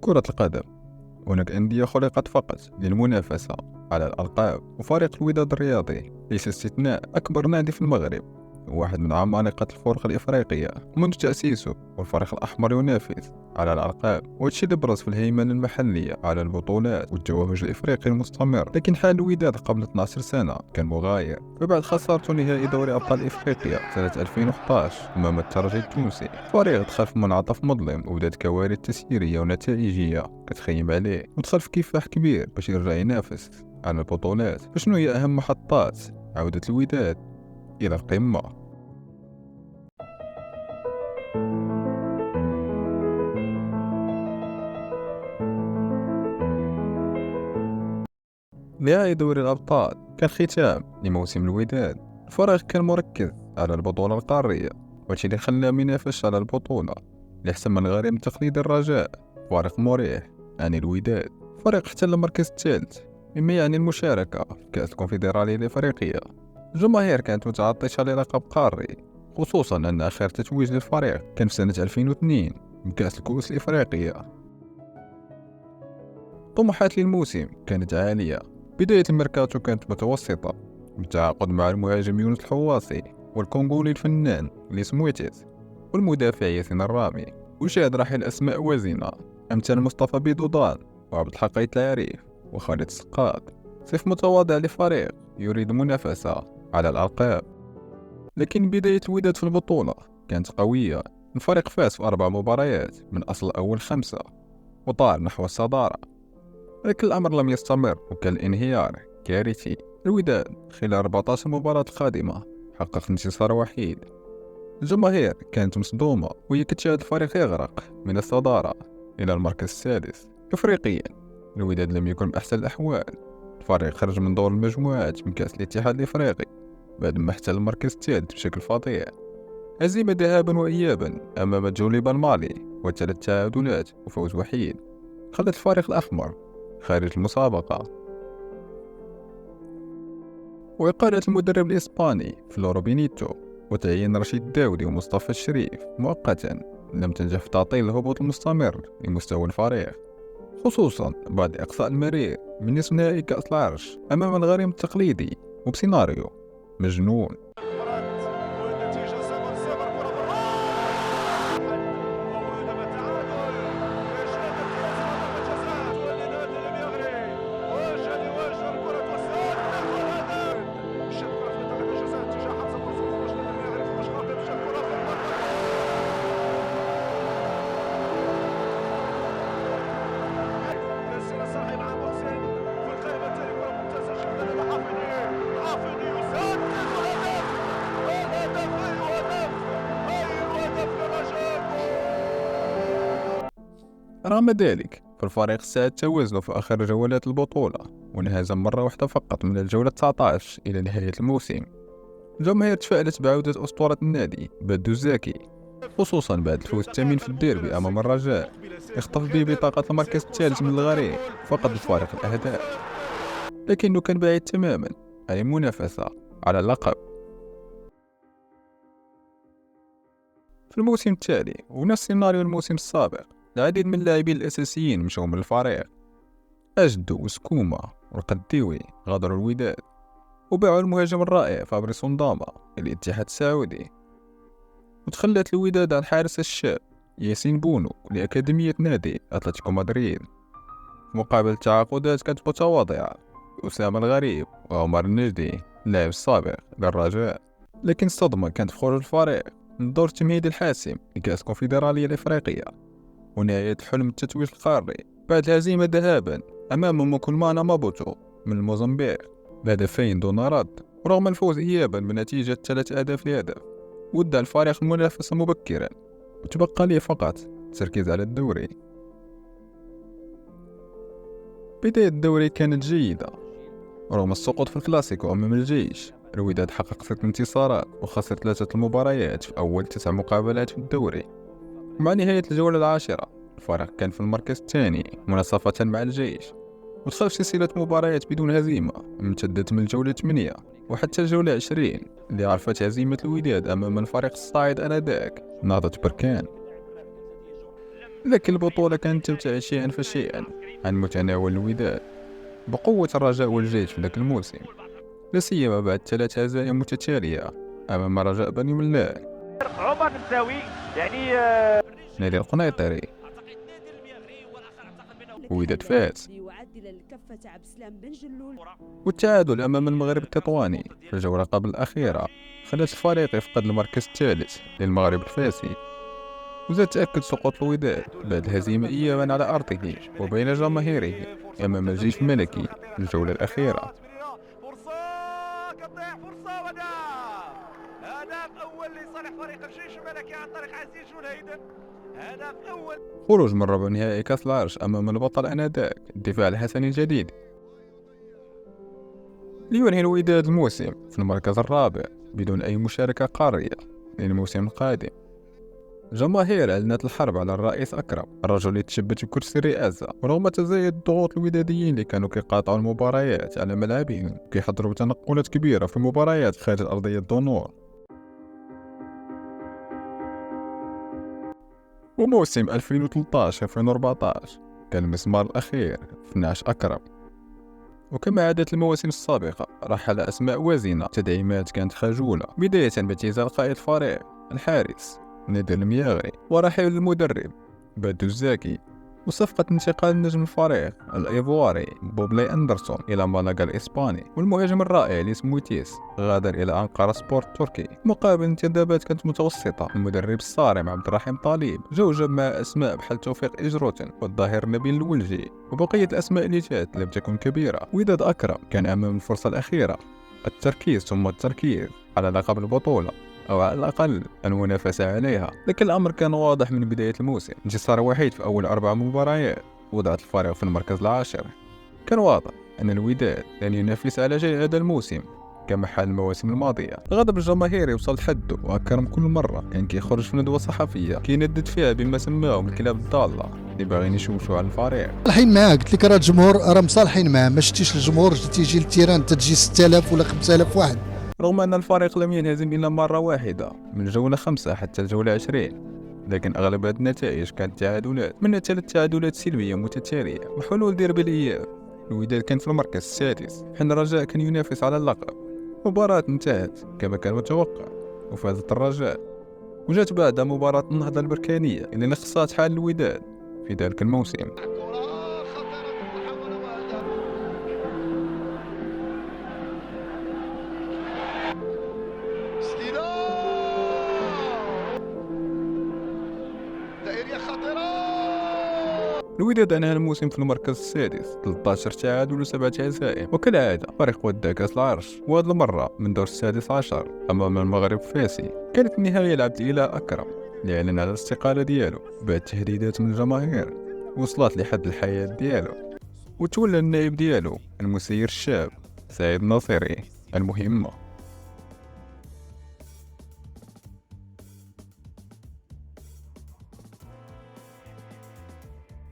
كرة القدم. هناك أندية خلقت فقط للمنافسة على الألقاب، وفريق الوداد الرياضي ليس استثناء. أكبر نادي في المغرب، واحد من عمالقة الفرق الإفريقية منذ تأسيسه، والفريق الأحمر ينافس على الألقاب، وهادشي اللي برز في الهيمنة المحلية على البطولات والتوهج الإفريقي المستمر. لكن حال الوداد قبل 12 سنة كان مغاير، فبعد خسارته نهائي دوري أبطال إفريقيا سنة 2011 أمام الترجي التونسي، الفريق دخل في منعطف مظلم وبدات كوارث تسييرية ونتائجية كتخيم عليه، ودخل في كفاح كبير باش يرجع ينافس على البطولات. فشنو هي أهم محطات عودة الوداد إلى القمة؟ نهائي دوري الأبطال كان ختام لموسم الوداد. الفريق كان مركز على البطولة القارية، وهادشي اللي خلاه منافسش على البطولة لأحسن من غريم تقليدي الرجاء. فريق مريح يعني الوداد، فريق احتل المركز الثالث، مما يعني المشاركة في كأس الكونفدرالية الإفريقية. الجماهير كانت متعطشة للقب قاري، خصوصا أن آخر تتويج للفريق كان في سنة 2002 بكأس الكؤوس الإفريقية. طموحات للموسم كانت عالية. بداية الميركاتو كانت متوسطة، بالتعاقد مع المهاجم يونس الحواصي والكونغولي الفنان ليس مويتيز والمدافع ياسين الرامي، وشاهد رحيل أسماء وزنة أمثال مصطفى بيدودان وعبد الحق العريف وخالد السقاط. صيف متواضع لفريق يريد منافسة على الألقاب. لكن بداية الوداد في البطولة كانت قوية. الفريق فاز في 4 مباريات من أصل أول 5 وطار نحو الصدارة، لكن الأمر لم يستمر وكان الانهيار كارثي. الوداد خلال 14 مباراة قادمة حقق انتصار وحيد. الجماهير كانت مصدومة وهي كتشاهد الفريق يغرق من الصدارة إلى المركز السادس. إفريقيا الوداد لم يكن بأحسن الأحوال. الفريق خرج من دور المجموعات من كأس الاتحاد الإفريقي بعد ما احتل المركز الثالث بشكل فظيع. هزيمة ذهابا وإيابا أمام جوليبا المالي و3 تعادلات وفوز وحيد خلت الفريق الأحمر خارج المسابقة. وإقالة المدرب الإسباني فلورو بينيتو وتعيين رشيد الداودي ومصطفى الشريف مؤقتا لم تنجح في تعطيل الهبوط المستمر لمستوى الفريق، خصوصا بعد إقصاء المرير من نصف نهائي كأس العرش أمام الغريم التقليدي وبسيناريو مجنون. رغم ذلك فالفريق ساعد توازنه في آخر جولات البطولة، وانهزم مرة واحدة فقط من الجولة 19 إلى نهاية الموسم. الجماهير تفائلت بعودة أسطورة النادي بدو الزاكي، خصوصا بعد الفوز الثمين في الديربي أمام الرجاء اختطف به بطاقة المركز الثالث من الغريم. فقد الفارق الأهداف، لكنه كان بعيد تماما عن المنافسة على اللقب. في الموسم التالي ونفس سيناريو الموسم السابق، العديد من اللاعبين الأساسيين مشوا من الفريق. أجدو وسكوما والقديوي غادروا الوداد، وباعوا المهاجم الرائع فابريس نداما للاتحاد السعودي، وتخلت الوداد عن حارس الشاب ياسين بونو لأكاديمية نادي أتلتيكو مدريد، مقابل تعاقدات كانت متواضعة أسامة الغريب وعمر النجدي اللاعب السابق للرجاء. لكن الصدمة كانت في خروج الفريق من الدور التمهيدي الحاسم لكأس الكونفدرالية الإفريقية ونهاية حلم التتويج القاري بعد الهزيمة ذهابا أمام موكولمانا مابوتو من الموزمبيق بهدفين دون رد. ورغم الفوز إيابا بنتيجة 3 أهداف لهدف، ودع الفريق المنافسة مبكرا، وتبقى لي فقط التركيز على الدوري. بداية الدوري كانت جيدة رغم السقوط في الكلاسيكو أمام الجيش. الوداد حقق 6 انتصارات وخسر 3 المباريات في أول 9 مقابلات في الدوري. مع نهاية الجولة 10 الفريق كان في المركز الثاني مناصفة مع الجيش، ودخل في سلسلة مباريات بدون هزيمة امتدت من الجولة 8 وحتى الجولة 20 اللي عرفت هزيمة الوداد أمام الفريق الصاعد آنذاك نهضة بركان. لكن البطولة كانت تبتعد شيئا فشيئا عن متناول الوداد بقوة الرجاء والجيش في ذاك الموسم، لا سيما بعد 3 هزائم متتالية أمام رجاء بني ملاح. عمر النساوي يعني نادي القنيطري وداد فاس، والتعادل أمام المغرب التطواني في الجولة قبل الأخيرة خلت الفريق يفقد المركز الثالث للمغرب الفاسي، وزاد تأكد سقوط الوداد بعد الهزيمة إيابا على أرضه وبين جماهيره أمام الجيش الملكي في الجولة الأخيرة. فرصة قطيع فرصة هدف أول لصالح فريق الجيش الملكي عن طريق عزيز جولهيدن. هدف أول. خروج من ربع نهائي كأس العرش أمام البطل آنذاك الدفاع الحسني الجديد، لينهي الوداد الموسم في المركز الرابع بدون أي مشاركة قارية للموسم القادم. جماهير أعلنت الحرب على الرئيس أكرم، الرجل اللي تشبت بكرسي الرئاسة، ورغم تزايد الضغوط الوداديين اللي كانوا كيقاطعوا المباريات على ملعبهم وكيحضروا تنقلات كبيرة في مباريات خارج أرضية الدنور. وموسم 2013-2014 كان المسمار الأخير في نعش أكرم، وكما عادت المواسم السابقة رحل أسماء وازنة، تدعيمات كانت خجولة، بداية باعتزال قائد الفريق الحارس نادر المياغري، ورحيل المدرب بدو الزاكي، وصفقة انتقال نجم الفريق الإيفواري بوبلي أندرسون إلى مالاغا الإسباني، والمهاجم الرائع اللي اسمه تيس غادر إلى أنقرة سبورت التركي، مقابل انتدابات كانت متوسطة. المدرب الصارم عبد الرحيم طالب جوجب مع أسماء بحال توفيق إجروتن والظاهر نبيل الولجي، وبقية الأسماء اللي جات لم تكن كبيرة. وداد أكرم كان أمام الفرصة الأخيرة، التركيز ثم التركيز على لقب البطولة، أو على الأقل المنافسة عليها. لكن الأمر كان واضح من بداية الموسم، انتصار وحيد في أول 4 مباريات وضعت الفريق في المركز العاشر. كان واضح أن الوداد لن ينافس على شيء هذا الموسم كما حال المواسم الماضية. الغضب الجماهيري وصل حده، وأكرم كل مرة كان كيخرج في ندوة صحفية كيندد فيها بما سماهم الكلاب الضالة اللي باغيين يشوشوا على الفريق. مصالحين معاه، قلت لك راه الجمهور راه مصالحين معاه، ما شتيش الجمهور تيجي للتيران تجي 6000 ولا 5000 واحد. رغم أن الفريق لم ينهزم إلا مرة واحدة من الجولة 5 حتى الجولة 20، لكن أغلب هذه النتائج كانت تعادلات، منها 3 تعادلات سلبية متتالية وحلول ديربي الإياب. الوداد كان في المركز السادس حين الرجاء كان ينافس على اللقب. مباراة انتهت كما كان متوقع وفازت الرجاء، وجات بعد مباراة النهضة البركانية اللي نقصت حال الوداد في ذلك الموسم. الوداد أنهى الموسم في المركز السادس، 13 تعادل و7 هزائم، وكالعادة فريق ودع كأس العرش، وهذه المرة من دور السادس عشر أمام المغرب الفاسي. كانت النهاية لعبد الإله أكرم اللي أعلن على الاستقالة ديالو بعد تهديدات من الجماهير وصلت لحد الحياة ديالو، وتولى النائب ديالو المسير الشاب سعيد الناصري المهمة.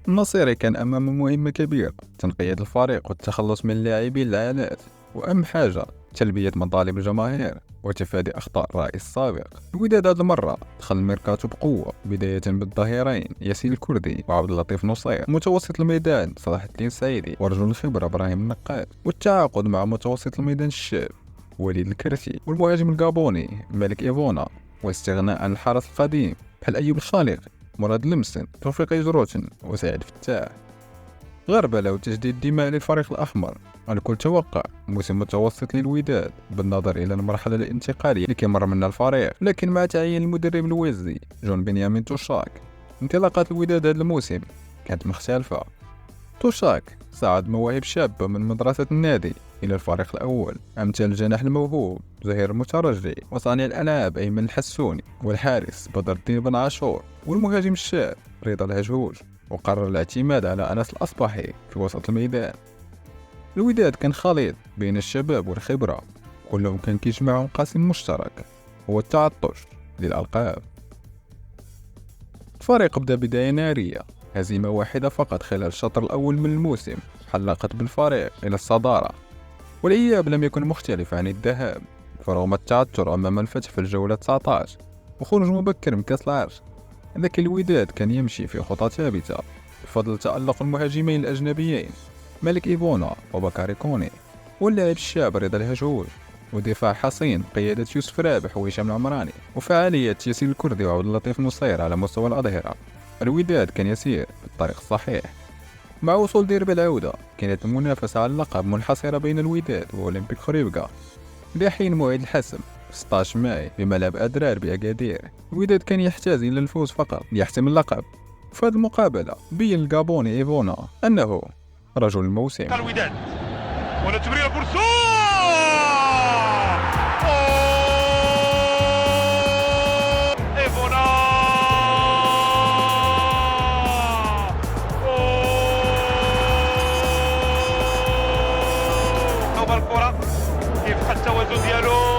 النصيري كان أمام مهمة كبيرة، تنقية الفريق والتخلص من اللاعبين العنات، وأهم حاجة تلبية مطالب الجماهير وتفادي أخطاء الرئيس السابق. الوداد هذه المرة دخل الميركاتو بقوة، بداية بالظهيرين ياسين الكردي وعبد اللطيف نصير، متوسط الميدان صلاح الدين السعيدي ورجل الخبرة إبراهيم النقاد، والتعاقد مع متوسط الميدان الشاب وليد الكرتي، والمهاجم الغابوني مالك إيفونا، واستغناء عن الحرس القديم بحال أيوب الخالق، مراد لمسن، توفيق إجروتن وسعيد فتاح. غربلة وتجديد الدماء للفريق الأحمر. الكل توقع موسم متوسط للوداد بالنظر إلى المرحلة الانتقالية اللي كيمر منها الفريق، لكن مع تعيين المدرب الويزي جون بنيامين توشاك انطلاقات الوداد هذا الموسم كانت مختلفة. توشاك صعد مواهب شابة من مدرسة النادي إلى الفريق الأول، أمثال الجناح الموهوب زهير المترجي، وصانع الألعاب أيمن الحسوني، والحارس بدر الدين بن عاشور، والمهاجم الشاب رضا الهجهوج، وقرر الاعتماد على أنس الأصبحي في وسط الميدان. الوداد كان خليط بين الشباب والخبرة، كلهم كان كيجمعهم قاسم مشترك هو التعطش للألقاب. الفريق بدأ بداية نارية، هزيمة واحدة فقط خلال الشطر الأول من الموسم حلقت بالفريق إلى الصدارة، والإياب لم يكن مختلف عن الذهاب، فرغم التعثر أمام الفتح في الجولة 19 وخروج مبكر من كأس العرش لكن الوداد كان يمشي في خطى ثابتة بفضل تألق المهاجمين الأجنبيين مالك إيفونا وبكاري كوني، واللاعب الشاب رضا الهجوج، ودفاع حصين قيادة يوسف رابح وهشام العمراني، وفعالية ياسين الكردي وعبد اللطيف نصير على مستوى الأظهرة. الوداد كان يسير بالطريق الصحيح. مع وصول ديربي العودة كانت المنافسة على اللقب منحصرة بين الوداد وأولمبيك خريبكا لحين موعد الحسم 16 ماي بملعب أدرار بأكادير. الوداد كان يحتاج إلى الفوز فقط ليحسم اللقب. في هذه المقابلة بين الغابوني إيفونا أنه رجل الموسم. الوداد ولا تمرير بورسو ايفونا نوبة الكرة كيف التوازن ديالو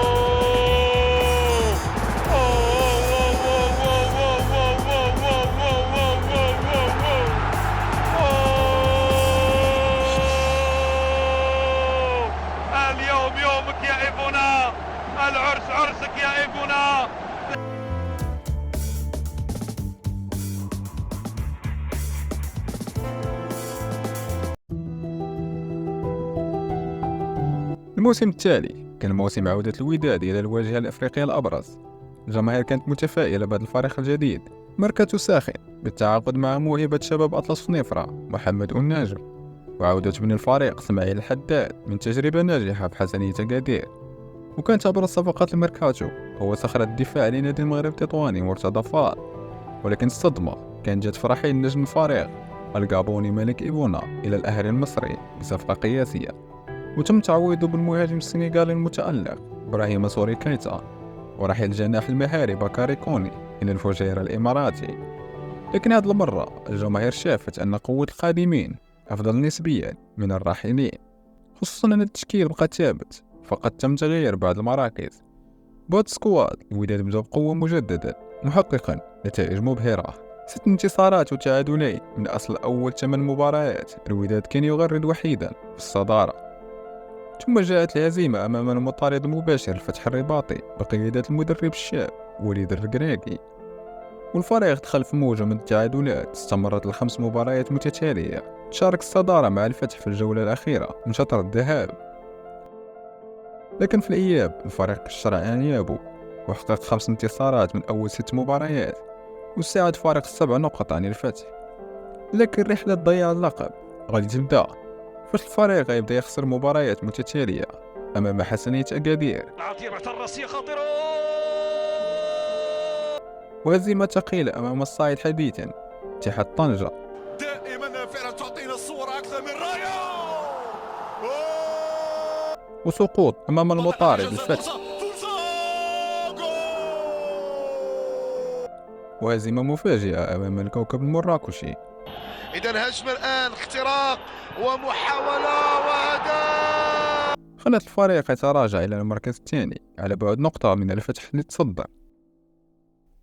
اليوم يومك يا ايفونا، العرس عرسك يا ايفونا. الموسم التالي كان موسم عودة الوداد إلى الواجهة الأفريقية الأبرز. الجماهير كانت متفائلة بهذا الفريق الجديد، ميركاتو ساخن بالتعاقد مع موهبة شباب أطلس فنيفرة محمد الناجم، وعودة ابن الفريق اسماعيل الحداد من تجربة ناجحة بحسنية أكادير. وكانت أبرز صفقات الميركاتو هو صخرة الدفاع لنادي المغرب التطواني مرتضى فار، ولكن الصدمة كانت جات في رحيل نجم الفريق الغابوني مالك إيفونا إلى الأهلي المصري بصفقة قياسية، وتم تعويضه بالمهاجم السنغالي المتألق إبراهيم سوري كايتا، ورحيل الجناح المهاري بكاري كوني إلى الفجيرة الإماراتي. لكن هذه المرة الجماهير شافت أن قوة القادمين أفضل نسبيا من الراحلين، خصوصا أن التشكيل بقى ثابت، فقد تم تغيير بعض المراكز. بهذا السكواد الوداد بدا بقوة مجددا محققا نتائج مبهرة، 6 انتصارات وتعادلين من أصل أول 8 مباريات. الوداد كان يغرد وحيدا في الصدارة، ثم جاءت الهزيمة أمام المطارد المباشر الفتح الرباطي بقيادة المدرب الشاب وليد الركراكي، والفريق دخل في موجة من التعادلات استمرت ل5 مباريات متتالية. شارك الصدارة مع الفتح في الجولة الأخيرة من شطر الذهاب، لكن في الإياب الفريق كشر عن أنيابه وحقق 5 انتصارات من أول 6 مباريات، وساعد فارق 7 نقط عن الفتح. لكن رحلة ضياع اللقب غادي تبدأ، فاش الفريق غيبدا يخسر مباريات متتالية أمام حسنية أكادير، العطية بعد الراسية خطيرة وهزيمة ثقيلة أمام الصاعد حديثا اتحاد طنجة، دائما فعلا تعطينا الصورة أكثر من رائعة، وسقوط أمام المطارد الفتح، وهزيمة مفاجئة أمام الكوكب المراكشي. إذا هجمة الآن اختراق ومحاولة وهدف، خلت الفريق يتراجع إلى المركز الثاني على بعد نقطة من الفتح اللي تصدر.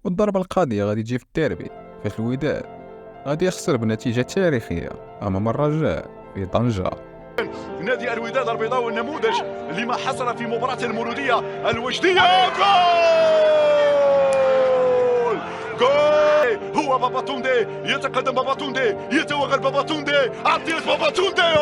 والضربة القاضية غادي تجي في الديربي، فاش الوداد غادي يخسر بنتيجة تاريخية أمام الرجاء في طنجة. نادي الوداد البيضاوي النموذج لما حصل في مباراة المولودية الوجدية. جول هو باباتوندي، يتقدم باباتوندي، يتوغل باباتوندي، عطية باباتوندي،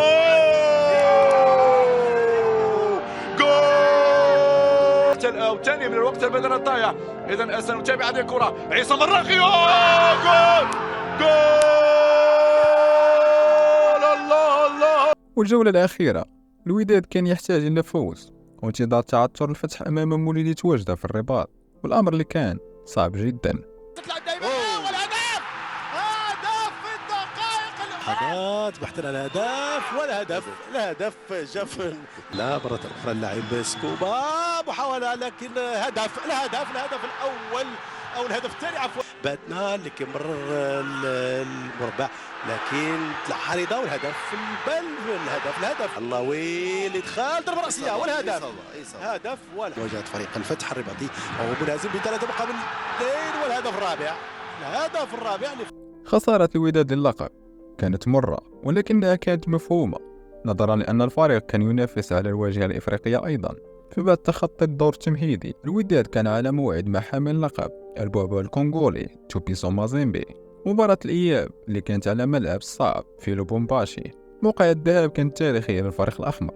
جول أو ثانية من الوقت البدل الضايع. إذا سنتابع هذه الكرة، عصام الراقي، جول الله الله. والجولة الأخيرة الوداد كان يحتاج إلى فوز وانتظار تعثر الفتح أمام مولودية وجدة في الرباط، والأمر اللي كان صعب جدا. لحظات بحثنا عن الهدف، والهدف جاف لا مرة أخرى اللاعب سكوبا، محاولة لكن الهدف الأول أو الهدف الثاني عفوا، باتنا اللي كيمرر المربع لكن تلعب رضا، والهدف الهدف الله ويلي دخل ضربة رأسية والهدف هدف. مواجهة فريق الفتح الرباطي وهو منهزم ب3 مقابل 2، والهدف الرابع خسارة الوداد للقب كانت مرة، ولكنها كانت مفهومة نظرا لأن الفريق كان ينافس على الواجهة الإفريقية أيضا. فبعد تخطي الدور التمهيدي الوداد كان على موعد مع حامل اللقب البعبع الكونغولي توبيسو مازيمبي. مباراة الإياب اللي كانت على ملعب صعب في لوبومباشي، موقع الذهاب كانت تاريخية للفريق الأحمر.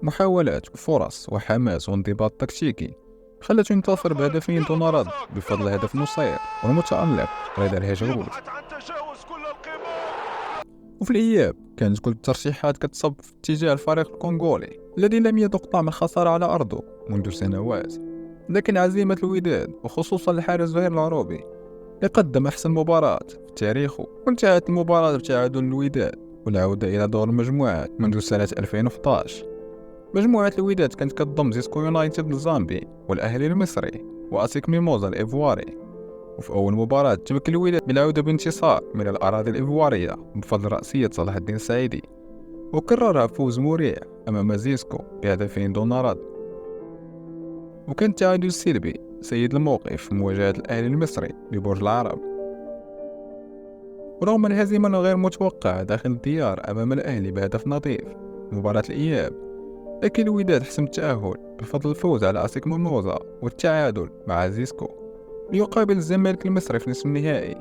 محاولات وفرص وحماس وانضباط تكتيكي خلته ينتصر بهدفين دون رد بفضل هدف نصير والمتألق رضا الهجرود. وفي الإياب كانت كل الترشيحات كتصب في اتجاه الفريق الكونغولي الذي لم يذق طعم الخسارة على أرضه منذ سنوات، لكن عزيمة الوداد وخصوصا الحارس زهير العروبي يقدم أحسن مباراة في تاريخه. وانتهت المباراة بتعادل الوداد والعودة إلى دور المجموعات منذ سنة 2011. مجموعة الوداد كانت كتضم زيسكو يونايتد الزامبي والأهلي المصري وأسيك ميموزا الإيفواري. وفي أول مباراة تمكن الوداد بالعودة بانتصار من الأراضي الإيفوارية بفضل رأسية صلاح الدين السعيدي، وكررها فوز مريع أمام زيسكو بهدفين دون رد. وكان التعادل سلبي سيد الموقف في مواجهة الأهلي المصري ببرج العرب. ورغم الهزيمة الغير متوقعة داخل الديار أمام الأهلي بهدف نظيف مباراة الإياب، لكن الوداد حسم التأهل بفضل الفوز على أسيك ميموزا والتعادل مع زيسكو ليقابل الزمالك المصري في نصف النهائي.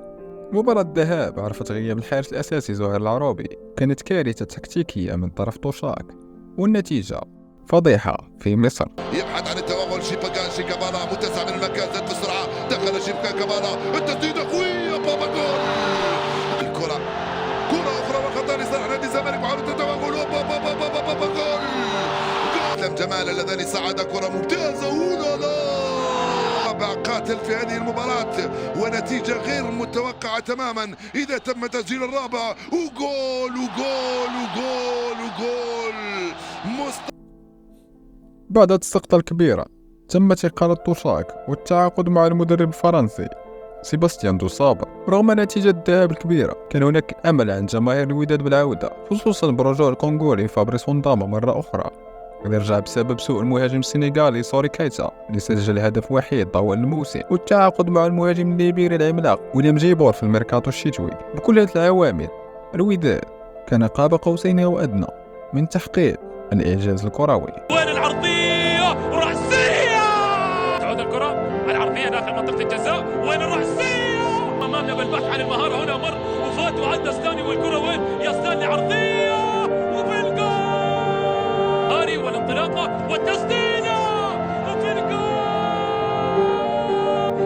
مباراة الذهاب عرفت غياب الحارس الأساسي زهير العروبي، كانت كارثة تكتيكية من طرف توشاك، والنتيجة فضيحة في مصر. يبحث عن التوغل شيكابالا متسع من المكان، زاد بسرعة دخل شيكابالا، التسديدة قوية بابا جول. الكرة كرة أخرى وخطأ لصالح نادي الزمالك وعودة التوغل بابا جول. أسلم جمال اللذان صعد كرة ممتازة ولا قاتل في هذه المباراة، ونتيجة غير متوقعة تماما إذا تم تسجيل الرابع. وجول وجول وجول وجول. بعد السقطة الكبيرة تمت إقالة توشاك والتعاقد مع المدرب الفرنسي سيباستيان دو صابر. رغم نتيجة الذهاب الكبيرة كان هناك أمل عند جماهير الوداد بالعودة، خصوصا برجوع الكونغولي فابريس ونداما مرة أخرى، اللي رجع بسبب سوء المهاجم السنغالي سوري كايتا اللي سجل هدف وحيد طوال الموسم، والتعاقد مع المهاجم الليبيري العملاق ويليام جيبور في الميركاتو الشتوي. بكل هذه العوامل الوداد كان قاب قوسين أو أدنى من تحقيق الإعجاز الكروي. وين العرضية رأسية، تعود الكرة العرضية داخل منطقة الجزاء، وين الرأسية أمامنا بالبحث عن المهارة. هنا مر وفات وعدى ستاني، والكرة وين يا ستاني، عرضية وفي الجول هاري، والانطلاقة والتسديدة وفي الجول.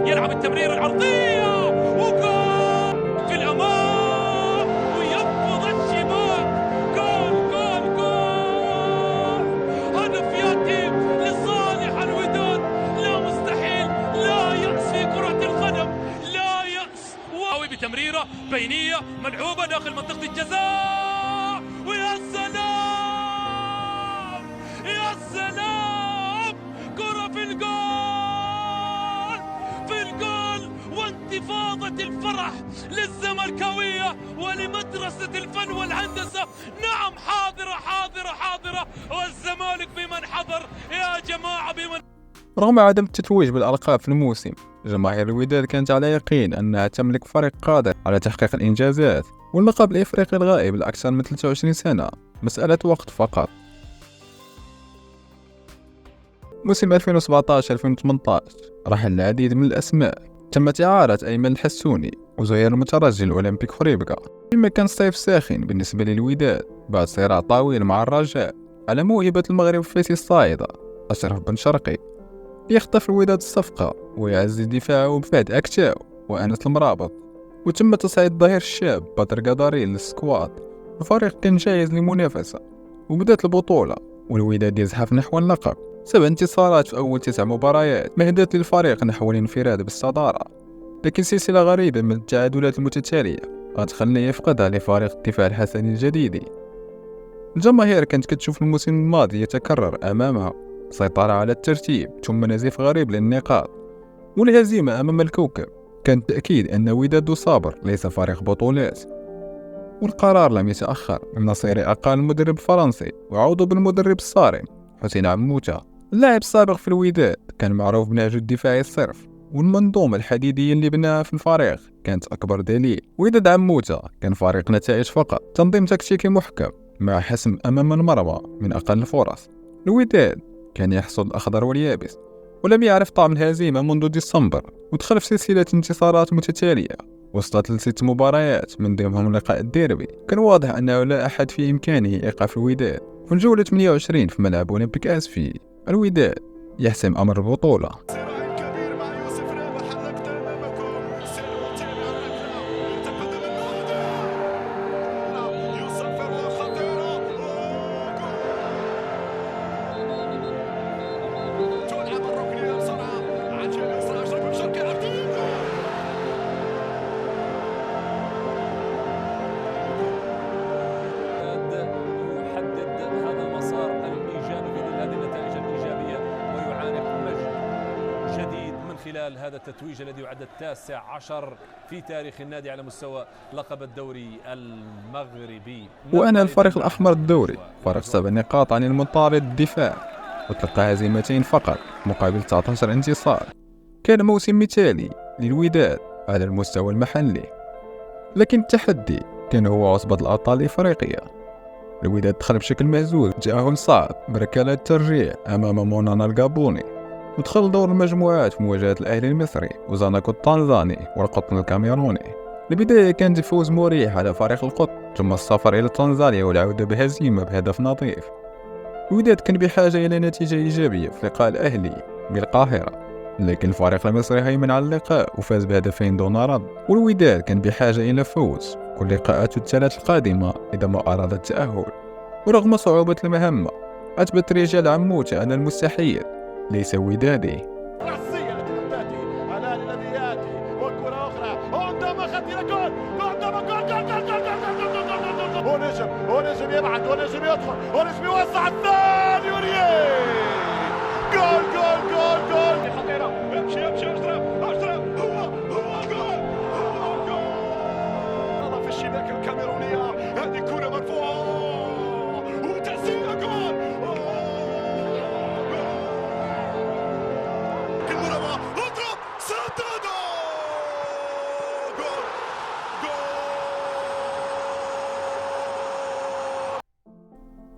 يلعب التمرير العرضية وجول في الأمام وينفض الشباك. جول جول جول. هدف يأتي لصالح الوداد. لا مستحيل، لا يأس في كرة القدم، لا يأس. واوي بتمريرة بينية ملعوبة داخل منطقة الجزاء، ويا سلام يا سلام، كرة في الجول في الجول. وانتفاضة الفرح للزملكاوية ولمدرسة الفن والهندسة. نعم حاضرة حاضرة حاضرة، والزمالك بمن حضر يا جماعة بمن. رغم عدم التتويج بالألقاب في الموسم، جماهير الوداد كانت على يقين أنها تملك فريق قادر على تحقيق الإنجازات، واللقب الإفريقي الغائب لأكثر من 23 سنة مسألة وقت فقط. موسم 2017-2018 رحل العديد من الأسماء، تمت إعارة أيمن الحسوني وزهير المترجي الأولمبيك خريبكا، مما كان صيف ساخن بالنسبة للوداد بعد صراع طويل مع الرجاء على موهبة المغرب الفاسي الصاعدة أشرف بن شرقي. يخطف الوداد الصفقة ويعزز دفاعه بفهد أكتاو وأنس المرابط، وتم تصعيد الظهير الشاب بدر قداري للسكواد. الفريق كان جاهز للمنافسة وبدأت البطولة والوداد يزحف نحو اللقب. 7 انتصارات في أول 9 مباريات مهدت للفريق نحو الانفراد بالصدارة، لكن سلسلة غريبة من التعادلات المتتالية غتخليه يفقدها لفريق الدفاع الحسني الجديدي. الجماهير كانت كتشوف الموسم الماضي يتكرر أمامها، سيطرة على الترتيب ثم نزيف غريب للنقاط، والهزيمة أمام الكوكب كان تأكيد أن وداد صابر ليس فريق بطولات. والقرار لم يتأخر من مصير أقال المدرب الفرنسي وعوضه بالمدرب الصارم حسين عموتة. اللاعب السابق في الوداد كان معروف بنهجه الدفاعي الصرف، والمنظومة الحديدية اللي بناها في الفريق كانت أكبر دليل. وداد عموتة كان فريق نتائج فقط، تنظيم تكتيكي محكم مع حسم أمام المرمى من أقل الفرص. الوداد كان يحصد الأخضر واليابس، ولم يعرف طعم الهزيمة منذ ديسمبر، ودخل في سلسلة انتصارات متتالية وسط 3 مباريات من ضمنهم لقاء الديربي. كان واضح أنه لا أحد في إمكانه إيقاف الوداد. في الجولة 28 في ملعب أولمبيك أسفي، الوداد يحسم أمر البطولة. خلال هذا التتويج الذي يعد 19 في تاريخ النادي على مستوى لقب الدوري المغربي. وأنا الفريق الأحمر الدوري فرق 7 نقاط عن المطارد الدفاع، وتلقى هزيمتين فقط مقابل 19 انتصار. كان موسم مثالي للوداد على المستوى المحلي، لكن التحدي كان هو عصبة الأبطال الإفريقية. الوداد دخل بشكل مهزوز، تأهل صعب بركلات الترجيح أمام مونانا الغابوني، ودخل دور المجموعات في مواجهة الأهلي المصري وزاناكو التنزاني والقطن الكاميروني. البداية كانت فوز مريح على فريق القطن، ثم السفر إلى تنزانيا والعودة بهزيمة بهدف نظيف. الوداد كان بحاجة إلى نتيجة إيجابية في لقاء الأهلي بالقاهرة، لكن الفريق المصري هيمن على اللقاء وفاز بهدفين دون رد. والوداد كان بحاجة إلى فوز كل لقاءاته الثلاث القادمة إذا ما أراد التأهل. ورغم صعوبة المهمة، أثبت رجال عموتة أن المستحيل ليس ودادي. رأسية التي تأتي هلال الذي يأتي وكرة أخرى عندما خطيرة جول عندما جول ونجم يبعد ونجم يدخل ونجم يوسع الثاني وريه جول خطيرة يمشي أشرف هو جول في الشباك الكاميرونية. هذه كرة مرفوعة وتسديدة جول.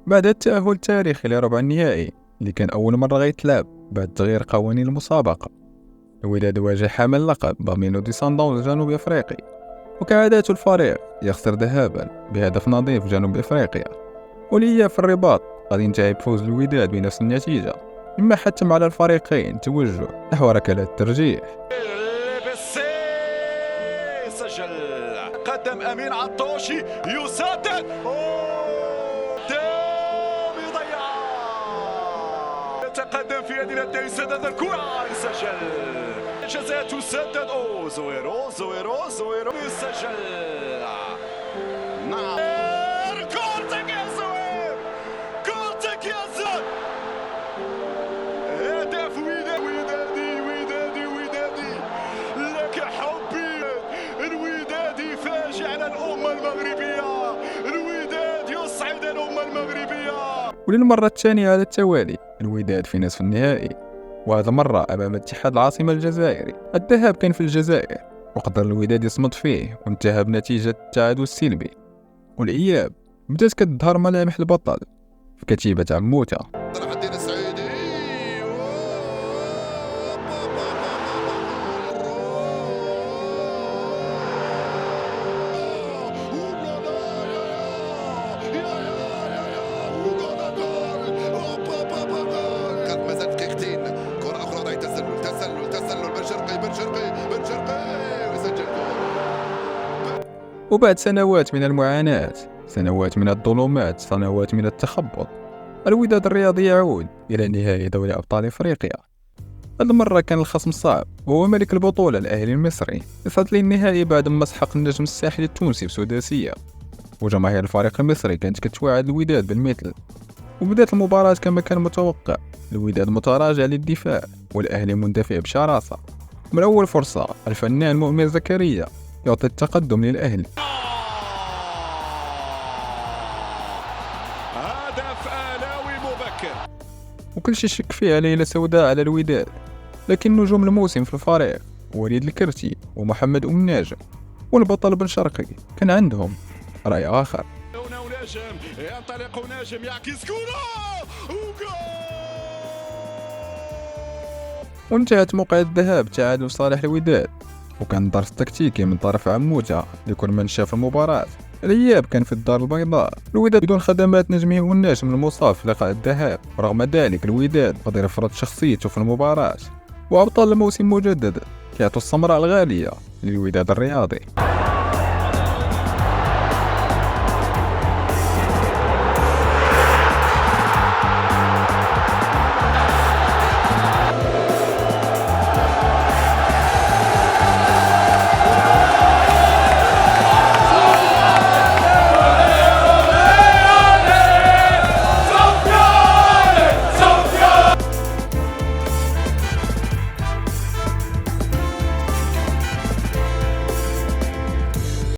بعد التأهل التاريخي لربع النهائي اللي كان أول مرة غيتلعب بعد تغيير قوانين المسابقة، الوداد واجه حامل اللقب ميلودي سانداونز جنوب أفريقي، وكعادة الفريق يخسر ذهابا بهدف نظيف جنوب أفريقيا. والإياب في الرباط قد ينتهي بفوز الوداد بنفس النتيجة، مما حتم على الفريقين توجه نحو ركلات الترجيح. سجل قدم أمين عطوشي يسدد يتقدم في يد اليدين يسدد الكرة يسجل جزاء تسدد زويرو يسجل. نعم كورتك يا زوير كورتك يا زوير. هدف ودادي لك حبي. الوداد فاجئ على الأمة المغربية، الوداد يصعد الأمة المغربية. وللمرة الثانية على التوالي الوداد في نصف النهائي، وهذا مرة أمام اتحاد العاصمة الجزائري. الذهاب كان في الجزائر وقدر الوداد يصمد فيه وانتهى بنتيجة التعادل السلبي. والإياب بدات كتظهر ملامح البطل في كتيبة عموتة. وبعد سنوات من المعاناة، سنوات من الظلمات، سنوات من التخبط، الوداد الرياضي يعود إلى نهائي دوري أبطال إفريقيا. هذه المرة كان الخصم صعب، وهو ملك البطولة الأهلي المصري، يصعد للنهائي بعد ما سحق النجم الساحلي التونسي بسداسية. وجماهير الفريق المصري كانت كتوعد الوداد بالمثل. وبدأت المباراة كما كان متوقع، الوداد متراجع للدفاع والأهلي مندفع بشراسة. من أول فرصة الفنان مؤمن زكريا يعطي التقدم للأهلي. هدف آلاوي مبكر، وكل شيء شك فيها ليلة سوداء على الوداد، لكن نجوم الموسم في الفريق وليد الكرتي ومحمد ناجم والبطل بن شرقي كان عندهم رأي آخر. ناجم ينطلق ناجم يعكس كرة وجول وانتهت موقع الذهاب تعادل صالح الوداد، وكان درس تكتيكي من طرف عموته لكل من شاف المباراة. الإياب كان في الدار البيضاء، الوداد بدون خدمات نجمه والنجم المصاب في لقاء الذهاب. رغم ذلك الوداد قدر يفرض شخصيته في المباراة، وأبطال الموسم مجددا كيعطوا السمراء الغالية للوداد الرياضي.